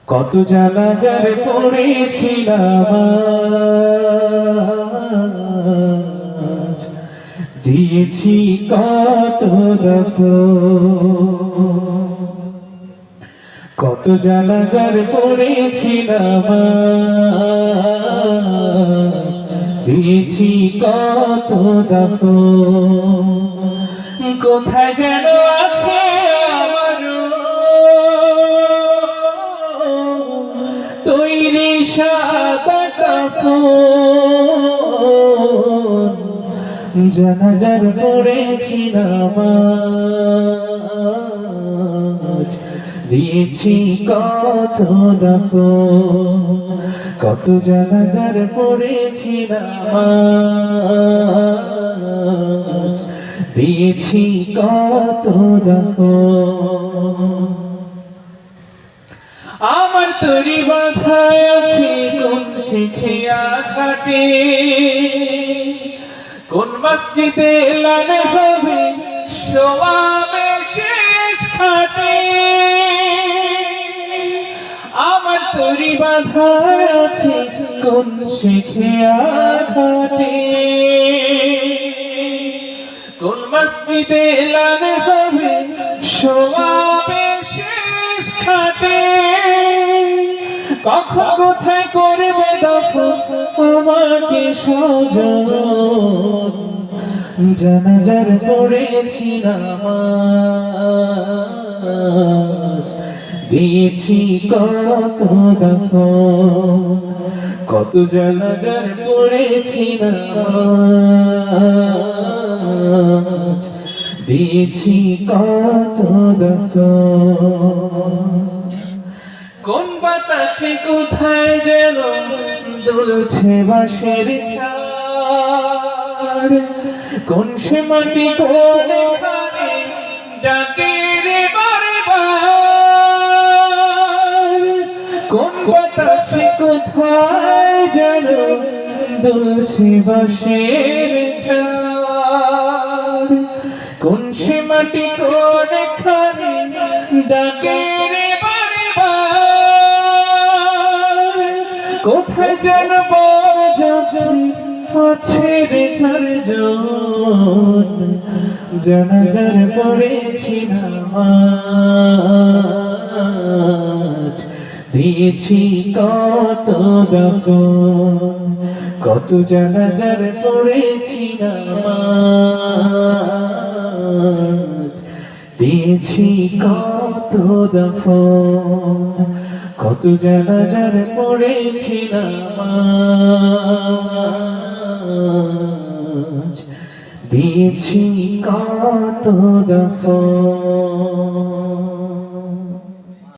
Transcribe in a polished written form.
কত জ্বালা যার পড়েছিলাম আজ, দিয়েছি কত দাফন। কত জ্বালা যার পড়েছিলাম আজ, দিয়েছি কত দাফন। কোথায় যেন আছে আমার তৈরি সাদা কাফন, জানাজার পড়েছিলাম আজ, দিয়েছি কত দাফন। কত জানাজার পড়েছিলাম আজ, দিয়েছি কত দাফন। আমার তরি বাধায় আছে কোন শিখিয়া ঘাটে, কোন মসজিদে এলান হবে শোয়াবে শেষ খাটে। আমার তরি বাধায় আছে কোন শিখিয়া ঘাটে, কোন মসজিদে এলান হবে শোয়াবে শেষ খাটে। কখন কোথায় করবে দাফন আমাকে সজন, জানাজার পড়েছিলাম আজ, দিয়েছি কত দাফন। কত জানাজার পড়েছিলাম আজ, দিয়েছি কত দাফন। কোন বাতাসে কোথায় যেন দুলছে বাঁশের ঝাড়, কোন সে মাটি কোন ঘরে ডাকে রে বারে বার। কোন বাতাসে কোথায় যেন দুলছে বাঁশের ঝাড়, কোন সে মাটি কোন ঘরে ডাকে রে বারে বার। কোথায় যেন বরযাত্রী আছে রে চারজন, জানাজার পড়েছিলাম আজ, দিয়েছি কত দাফন। কত জানাজার পড়েছিলাম আজ, দিয়েছি কত দাফন। কত জানাজার পড়েছিলাম আজ, দিয়েছি কত দাফন।